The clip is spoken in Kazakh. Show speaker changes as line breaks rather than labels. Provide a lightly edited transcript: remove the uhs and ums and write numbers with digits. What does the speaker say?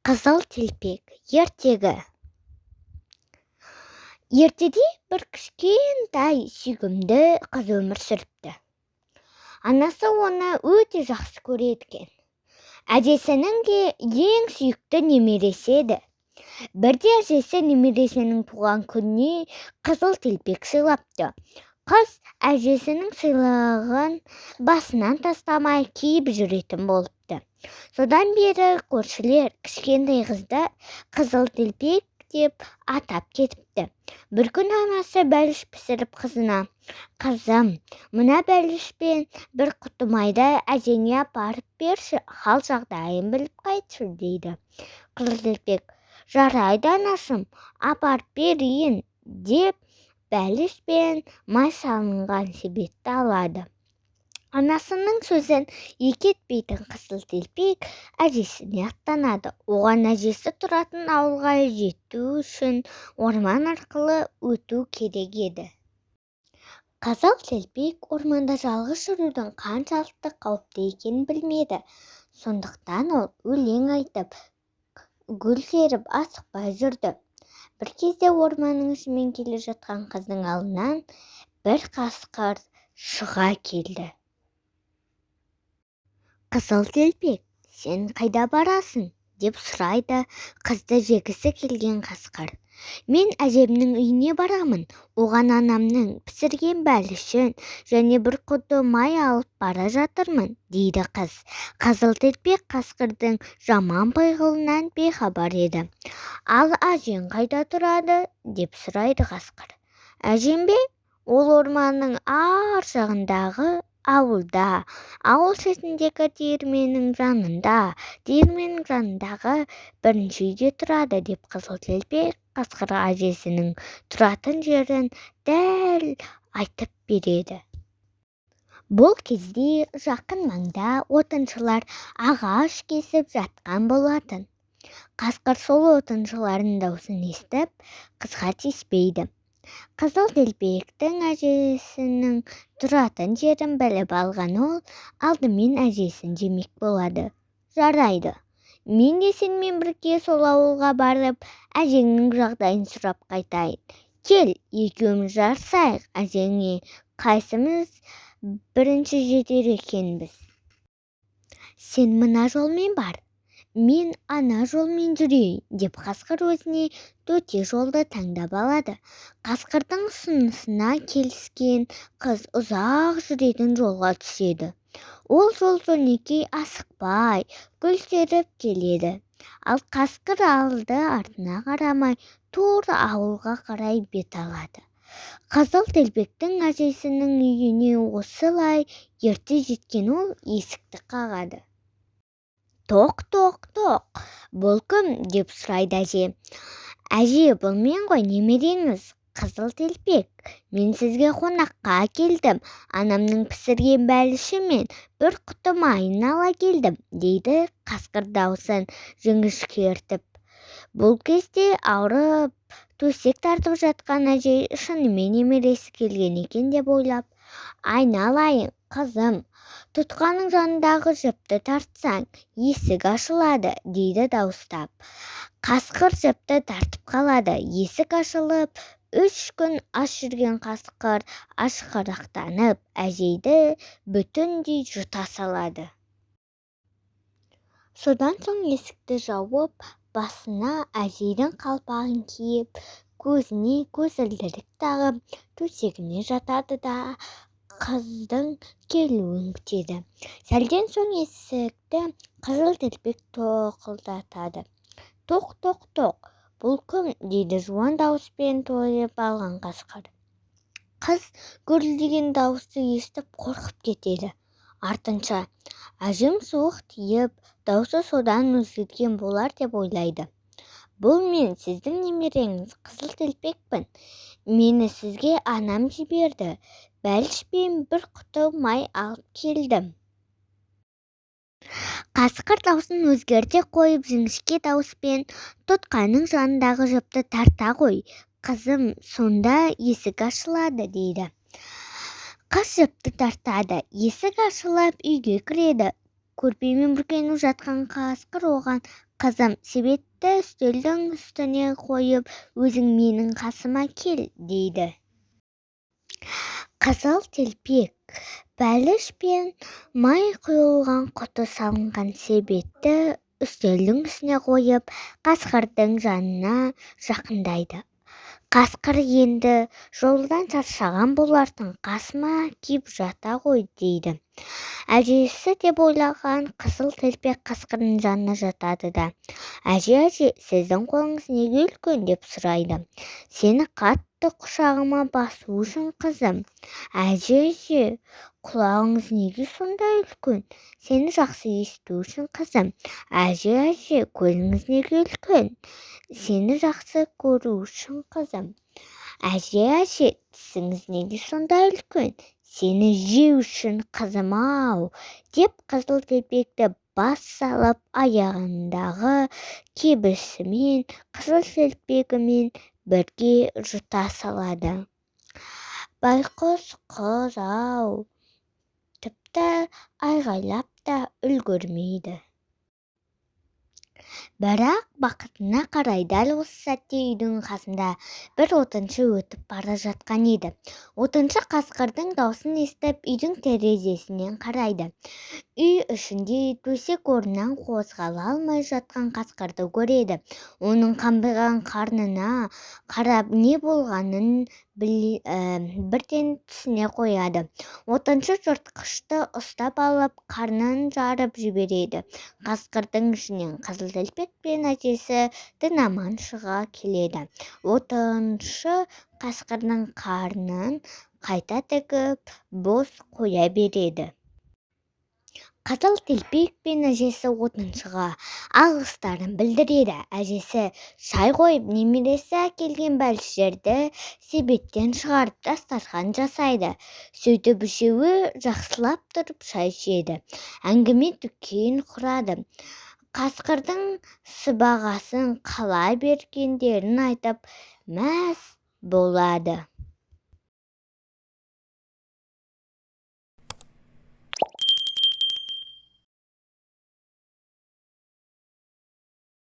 Қызыл телпек ертегі. Ертеде бір кішкентай сүйкімді қыз өмір сүріпті. Анасы оны өте жақсы көреді екен. Әжесінің де ең сүйікті немересі еді. Бірде әжесі немересінің туған күніне қызыл телпек сыйлапты. Қыз әжесінің сыйлығын басынан тастамай киіп жүретін болыпты. Содан бері көршілер кішкентай қызды қызыл телпек деп атап кетіпті. Бір күн анасы бәліш пісіріп қызына: «Қызым, мына бәлішпен бір құты майды әжеңе апарып берші, хал жағдайын біліп қайтшы» дейді. Қызыл телпек: «Жарайды анашым, апарып берейін» деп бәліш пен май салынған себетті алады. Анасының сөзін екі етпейтін қызыл телпек әжесіне аттанады. Оған әжесі тұратын ауылға жету үшін орман арқылы өту керек еді. Қызыл телпек орманда жалғыз жүрудің қаншалықты қауіпті екенін білмеді. Сондықтан ол өлең айтып, гүл теріп асықпай жүрді. Бір кезде орманның ішімен келе жатқан қыздың алдынан бір қасқыр шыға келді. «Қызыл телпек, сен қайда барасың?» деп сұрайды қызды жегісі келген қасқыр. «Мен әжемнің үйіне барамын, оған анамның пісірген бәлішін және бір құты май алып бара жатырмын» дейді қыз. Қызыл телпек қасқырдың жаман пиғылынан бейхабар еді. «Ал әжең қайда тұрады?» деп сұрайды қасқыр. «Әжем бе? Ол орманның ар жағындағы ауылда, ауыл шетіндегі диірменнің жанындағы бірінші үйде тұрады» деп қызыл телпек қасқырға әжесінің тұратын жерін дәл айтып береді. Бұл кезде жақын маңда отыншылар ағаш кесіп жатқан болатын. Қасқыр сол отыншылардың даусын естіп қызға тиіспейді. Қызыл телпектің әжесінің тұратын жерін біліп алған ол алдымен әжесін жемек болады. «Жарайды, мен де сенімен бірге сол ауылға барып әжеңнің жағдайын сұрап қайтайын. Кел, екеуміз жарысайық, әжеңе қайсымыз бірінші жетер екенбіз. Сен мына жолмен бар, мен ана жолмен жүрейін» деп қасқыр өзіне төте жолды таңдап алады. Қасқырдың ұсынысына келіскен қыз ұзақ жүретін жолға түседі. Ол жол-жөнекей асықпай гүл теріп келеді. Ал қасқыр алды артына қарамай тура ауылға қарай бет алады. Қызыл телпектің әжесінің үйіне осылай ерте жеткен ол есікті қағады. «Тоқ, тоқ, тоқ, бұл кім?» деп сұрайды әже. «Әже, бұл мен ғой, немереңіз, қызыл телпек. Мен сізге қонаққа келдім. Анамның пісірген бәліші мен бір құты майын ала келдім» дейді қасқыр даусын жіңішкертіп. Бұл кезде ауырып төсек тартып жатқан әже шынымен немересі келген екен деп ойлап: «Айналайын, қызым, тұтқаның жанындағы жіпті тартсаң, есік ашылады» дейді дауыстап. Қасқыр жіпті тартып қалады. Есік ашылып, 3 күн аш жүрген қасқыр ашқарақтанып, әжейді бүтіндей жұта салады. Содан соң есікті жауып, басына әжейдің қалпағын киіп, көзіне көзілдірік тағып, төсегіне жатады да қыздың келуін күтеді. Сәлден соң есікті қызыл телпек тоқылдатады. «Тоқ, тоқ, тоқ, бұл кім?» дейді жуан дауыспен тойып алған қасқыр. Қыз гүрілдеген дауысты естіп қорқып кетеді. Артынша әжем суық тиіп, даусы содан өзгерген болар деп ойлайды. «Бұл мен, сіздің немереңіз, қызыл телпекпін. Мені сізге анам жіберді. Бәліш пен бір құты май алып келдім». Қасқыр даусын өзгерте қойып жіңішке дауыспен: «Тұтқаның жанындағы жіпті тарта ғой, қызым, сонда есік ашылады» дейді. Қыз жіпті тартады. Есік ашылып, үйге кіреді. Көрпемен бүркеніп жатқан қасқыр оған Қызым, себетті үстелдің үстіне қойып, өзің менің қасыма кел, дейді. Қызыл телпек бәліш пен май құйылған құты салынған себетті үстелдің үстіне қойып, қасқырдың жанына жақындайды. Қасқыр енді жолдан шаршаған боларсың, қасыма кеп жата ғой, дейді. Әжесі деп ойлаған қызыл телпек қасқырдың жанына жатады да: әже, сіздің қолыңыз неге үлкен, деп сұрайды. Сені қатты құшағыма басу үшін, қызым. Әже, құлағыңыз неге сондай үлкен? Сені жақсы есту үшін, қызым. Әже, көзіңіз неге үлкен? Сені жақсы көру үшін, қызым. Әже, тісіңіз неге сондай үлкен? Сені жеу үшін, қызым-ау, деп қызыл телпекті бас салып, аяғындағы кебісімен қызыл телпегімен бірге жұта салады. Байқұс қыз-ау, тіпті айғайлап та үлгермейді. Бірақ бақытына қарай дәл осы сәтте үйдің қасында бір отыншы өтіп бара жатқан еді. Отыншы қасқырдың даусын естіп, үйдің терезесінен қарайды. Үй ішінде төсек орнынан қозғала алмай жатқан қасқырды көреді. Оның қамбиған қарнына қарап не болғанын бірден түсіне қояды. Отыншы жыртқышты ұстап алып, қарнын жарып жібереді. Қасқырдың ішінен қызыл телпек пен әжесі дін-аман шыға келеді. Отыншы қасқырдың қарнын қайта тігіп, бос қоя береді. Қызыл телпек пен әжесі отыншыға алғыстарын білдіреді. Әжесі шай қойып, немересі әкелген бәліштерді себеттен шығарып дастархан жасайды. Сөйтіп үшеуі жақсылап тұрып шай ішеді. Әңгіме дүкен құрады. Қасқырдың сыбағасын қала бергендерін айтып мәз болады.